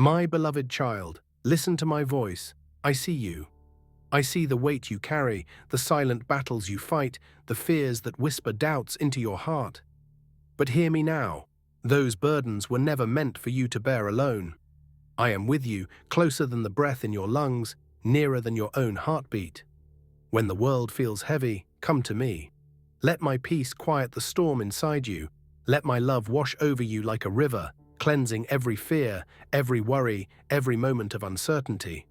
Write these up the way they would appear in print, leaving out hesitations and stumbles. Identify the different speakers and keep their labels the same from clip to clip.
Speaker 1: My beloved child, listen to my voice. I see you. I see the weight you carry, the silent battles you fight, the fears that whisper doubts into your heart. But hear me now. Those burdens were never meant for you to bear alone. I am with you, closer than the breath in your lungs, nearer than your own heartbeat. When the world feels heavy, come to me. Let my peace quiet the storm inside you. Let my love wash over you like a river, cleansing every fear, every worry, every moment of uncertainty.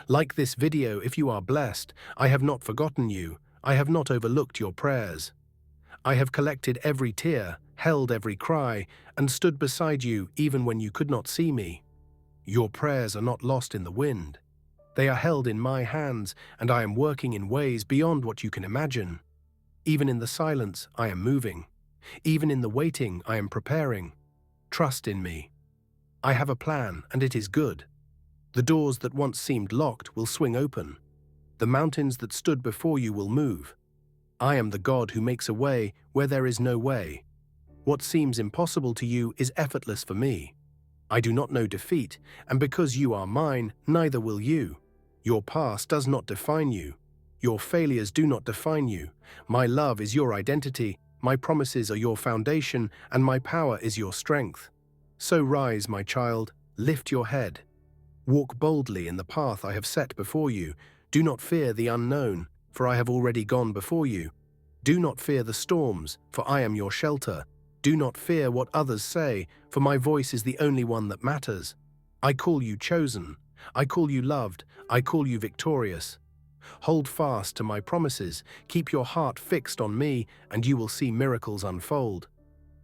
Speaker 1: Like this video if you are blessed, I have not forgotten you. I have not overlooked your prayers. I have collected every tear, held every cry, and stood beside you even when you could not see me. Your prayers are not lost in the wind. They are held in my hands, and I am working in ways beyond what you can imagine. Even in the silence, I am moving. Even in the waiting, I am preparing. Trust in me. I have a plan, and it is good. The doors that once seemed locked will swing open. The mountains that stood before you will move. I am the God who makes a way where there is no way. What seems impossible to you is effortless for me. I do not know defeat, and because you are mine, neither will you. Your past does not define you. Your failures do not define you. My love is your identity, my promises are your foundation, and my power is your strength. So rise, my child, lift your head. Walk boldly in the path I have set before you. Do not fear the unknown, for I have already gone before you. Do not fear the storms, for I am your shelter. Do not fear what others say, for my voice is the only one that matters. I call you chosen. I call you loved. I call you victorious. Hold fast to my promises. Keep your heart fixed on me, and you will see miracles unfold.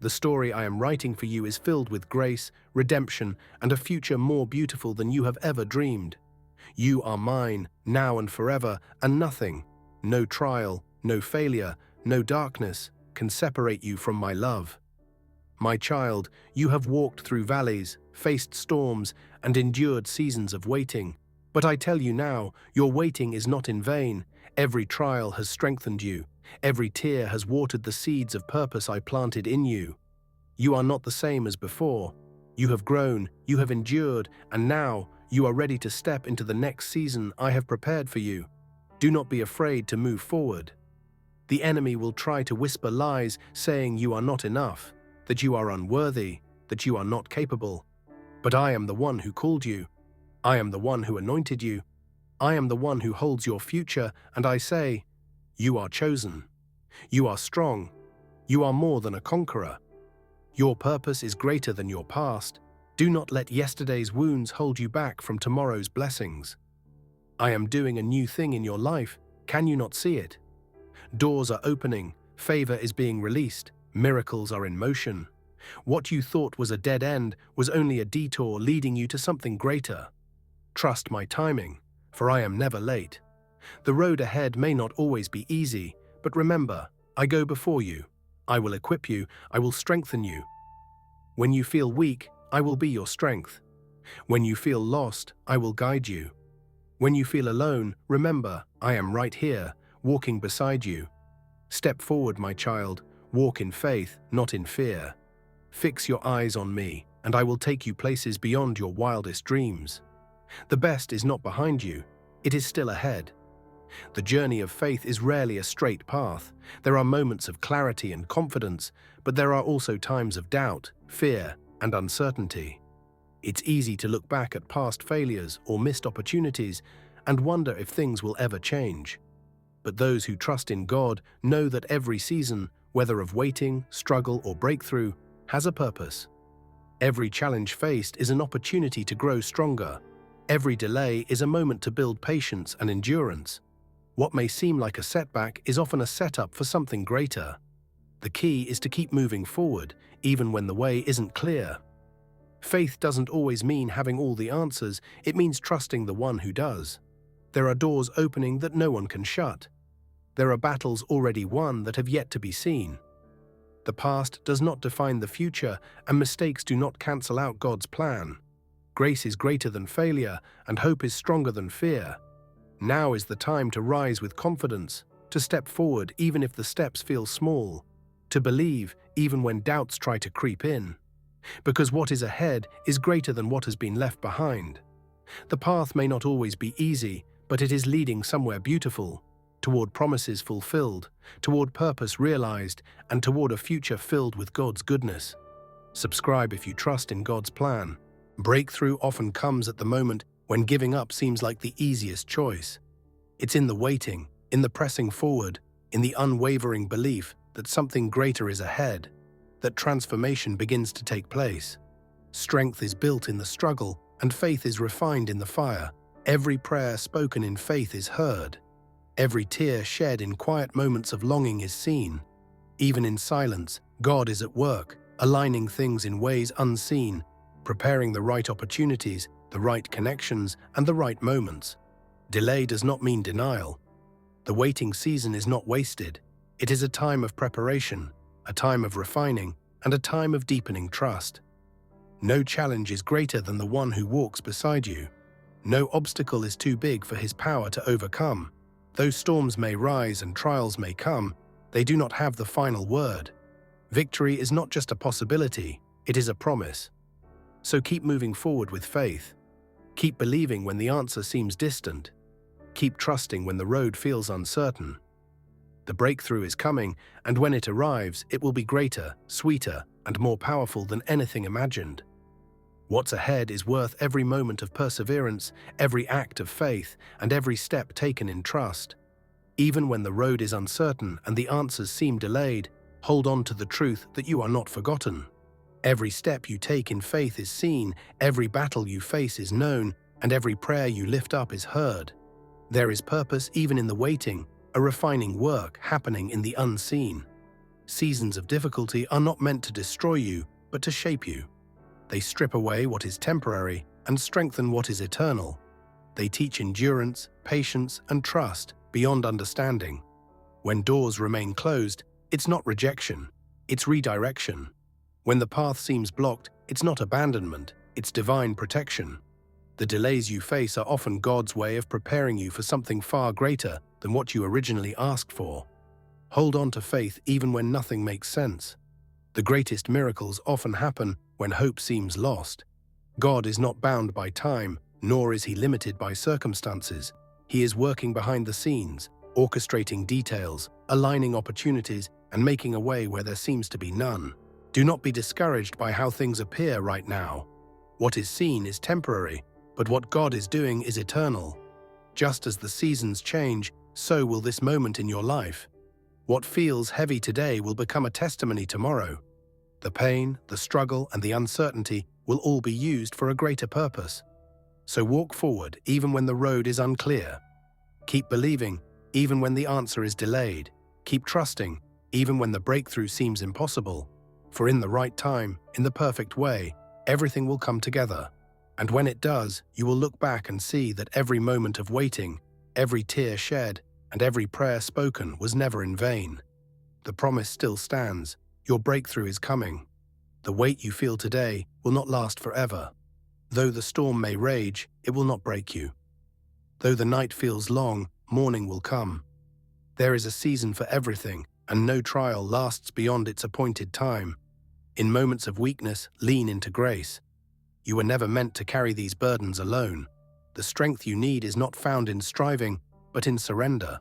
Speaker 1: The story I am writing for you is filled with grace, redemption, and a future more beautiful than you have ever dreamed. You are mine, now and forever, and nothing, no trial, no failure, no darkness, can separate you from my love. My child, you have walked through valleys, faced storms, and endured seasons of waiting. But I tell you now, your waiting is not in vain. Every trial has strengthened you. Every tear has watered the seeds of purpose I planted in you. You are not the same as before. You have grown, you have endured, and now you are ready to step into the next season I have prepared for you. Do not be afraid to move forward. The enemy will try to whisper lies, saying you are not enough, that you are unworthy, that you are not capable. But I am the one who called you. I am the one who anointed you. I am the one who holds your future, and I say, you are chosen. You are strong. You are more than a conqueror. Your purpose is greater than your past. Do not let yesterday's wounds hold you back from tomorrow's blessings. I am doing a new thing in your life. Can you not see it? Doors are opening. Favor is being released. Miracles are in motion. What you thought was a dead end was only a detour leading you to something greater. Trust my timing, for I am never late. The road ahead may not always be easy, but remember, I go before you. I will equip you. I will strengthen you. When you feel weak, I will be your strength. When you feel lost, I will guide you. When you feel alone, remember, I am right here, walking beside you. Step forward, my child. Walk in faith, not in fear. Fix your eyes on me, and I will take you places beyond your wildest dreams. The best is not behind you. It is still ahead. The journey of faith is rarely a straight path. There are moments of clarity and confidence, but there are also times of doubt, fear, and uncertainty. It's easy to look back at past failures or missed opportunities and wonder if things will ever change. But those who trust in God know that every season, whether of waiting, struggle, or breakthrough, has a purpose. Every challenge faced is an opportunity to grow stronger. Every delay is a moment to build patience and endurance. What may seem like a setback is often a setup for something greater. The key is to keep moving forward, even when the way isn't clear. Faith doesn't always mean having all the answers, it means trusting the one who does. There are doors opening that no one can shut. There are battles already won that have yet to be seen. The past does not define the future, and mistakes do not cancel out God's plan. Grace is greater than failure, and hope is stronger than fear. Now is the time to rise with confidence, to step forward even if the steps feel small, to believe even when doubts try to creep in. because what is ahead is greater than what has been left behind. The path may not always be easy, but it is leading somewhere beautiful, toward promises fulfilled, toward purpose realized, and toward a future filled with God's goodness. Subscribe if you trust in God's plan. Breakthrough often comes at the moment when giving up seems like the easiest choice. It's in the waiting, in the pressing forward, in the unwavering belief that something greater is ahead, that transformation begins to take place. Strength is built in the struggle, and faith is refined in the fire. Every prayer spoken in faith is heard. Every tear shed in quiet moments of longing is seen. Even in silence, God is at work, aligning things in ways unseen, preparing the right opportunities, the right connections, and the right moments. Delay does not mean denial. The waiting season is not wasted. It is a time of preparation, a time of refining, and a time of deepening trust. No challenge is greater than the one who walks beside you. No obstacle is too big for his power to overcome. Though storms may rise and trials may come, they do not have the final word. Victory is not just a possibility, it is a promise. So keep moving forward with faith. Keep believing when the answer seems distant. Keep trusting when the road feels uncertain. The breakthrough is coming, and when it arrives, it will be greater, sweeter, and more powerful than anything imagined. What's ahead is worth every moment of perseverance, every act of faith, and every step taken in trust. Even when the road is uncertain and the answers seem delayed, hold on to the truth that you are not forgotten. Every step you take in faith is seen, every battle you face is known, and every prayer you lift up is heard. There is purpose even in the waiting, a refining work happening in the unseen. Seasons of difficulty are not meant to destroy you, but to shape you. They strip away what is temporary and strengthen what is eternal. They teach endurance, patience, and trust beyond understanding. When doors remain closed, it's not rejection, it's redirection. When the path seems blocked, it's not abandonment, it's divine protection. The delays you face are often God's way of preparing you for something far greater than what you originally asked for. Hold on to faith even when nothing makes sense. The greatest miracles often happen when hope seems lost. God is not bound by time, nor is he limited by circumstances. He is working behind the scenes, orchestrating details, aligning opportunities, and making a way where there seems to be none. Do not be discouraged by how things appear right now. What is seen is temporary, but what God is doing is eternal. Just as the seasons change, so will this moment in your life. What feels heavy today will become a testimony tomorrow. The pain, the struggle, and the uncertainty will all be used for a greater purpose. So walk forward even when the road is unclear. Keep believing even when the answer is delayed. Keep trusting even when the breakthrough seems impossible. For in the right time, in the perfect way, everything will come together. And when it does, you will look back and see that every moment of waiting, every tear shed, and every prayer spoken was never in vain. The promise still stands. Your breakthrough is coming. The weight you feel today will not last forever. Though the storm may rage, it will not break you. Though the night feels long, morning will come. There is a season for everything, and no trial lasts beyond its appointed time. In moments of weakness, lean into grace. You were never meant to carry these burdens alone. The strength you need is not found in striving, but in surrender.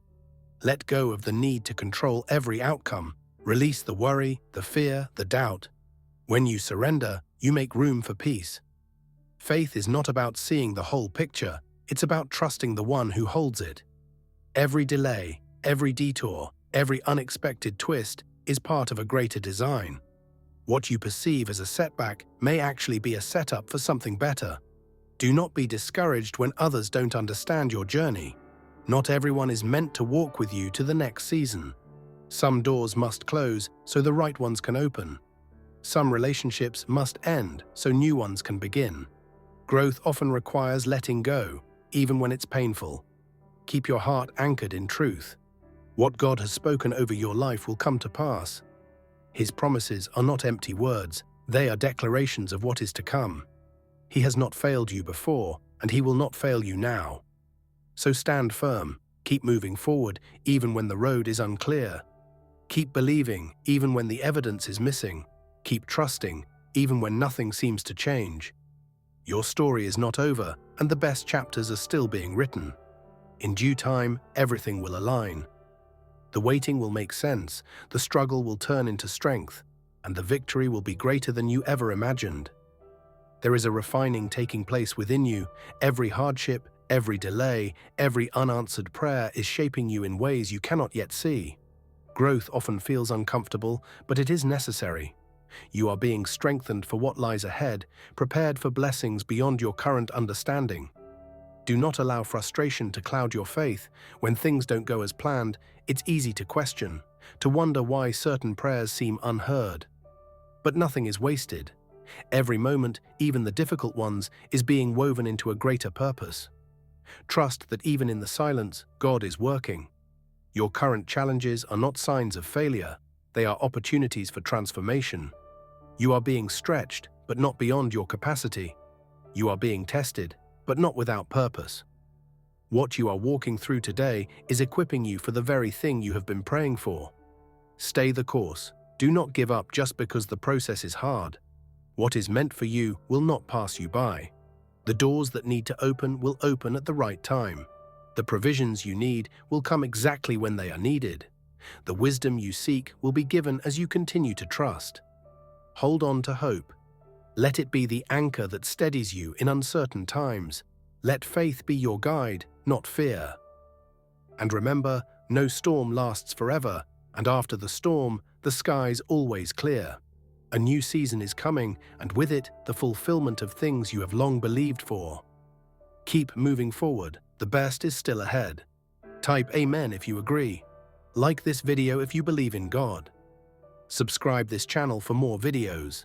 Speaker 1: Let go of the need to control every outcome. Release the worry, the fear, the doubt. When you surrender, you make room for peace. Faith is not about seeing the whole picture, it's about trusting the one who holds it. Every delay, every detour, every unexpected twist is part of a greater design. What you perceive as a setback may actually be a setup for something better. Do not be discouraged when others don't understand your journey. Not everyone is meant to walk with you to the next season. Some doors must close so the right ones can open. Some relationships must end so new ones can begin. Growth often requires letting go, even when it's painful. Keep your heart anchored in truth. What God has spoken over your life will come to pass. His promises are not empty words, they are declarations of what is to come. He has not failed you before, and he will not fail you now. So stand firm, keep moving forward even when the road is unclear. Keep believing even when the evidence is missing. Keep trusting even when nothing seems to change. Your story is not over, and the best chapters are still being written. In due time, everything will align. The waiting will make sense, the struggle will turn into strength, and the victory will be greater than you ever imagined. There is a refining taking place within you. Every hardship, every delay, every unanswered prayer is shaping you in ways you cannot yet see. Growth often feels uncomfortable, but it is necessary. You are being strengthened for what lies ahead, prepared for blessings beyond your current understanding. Do not allow frustration to cloud your faith. When things don't go as planned, it's easy to question, to wonder why certain prayers seem unheard. But nothing is wasted. Every moment, even the difficult ones, is being woven into a greater purpose. Trust that even in the silence, God is working. Your current challenges are not signs of failure. They are opportunities for transformation. You are being stretched, but not beyond your capacity. You are being tested, but not without purpose. What you are walking through today is equipping you for the very thing you have been praying for. Stay the course. Do not give up just because the process is hard. What is meant for you will not pass you by. The doors that need to open will open at the right time. The provisions you need will come exactly when they are needed. The wisdom you seek will be given as you continue to trust. Hold on to hope. Let it be the anchor that steadies you in uncertain times. Let faith be your guide, not fear. And remember, no storm lasts forever, and after the storm, the sky's always clear. A new season is coming, and with it, the fulfillment of things you have long believed for. Keep moving forward. The best is still ahead. Type Amen if you agree. Like this video if you believe in God. Subscribe this channel for more videos.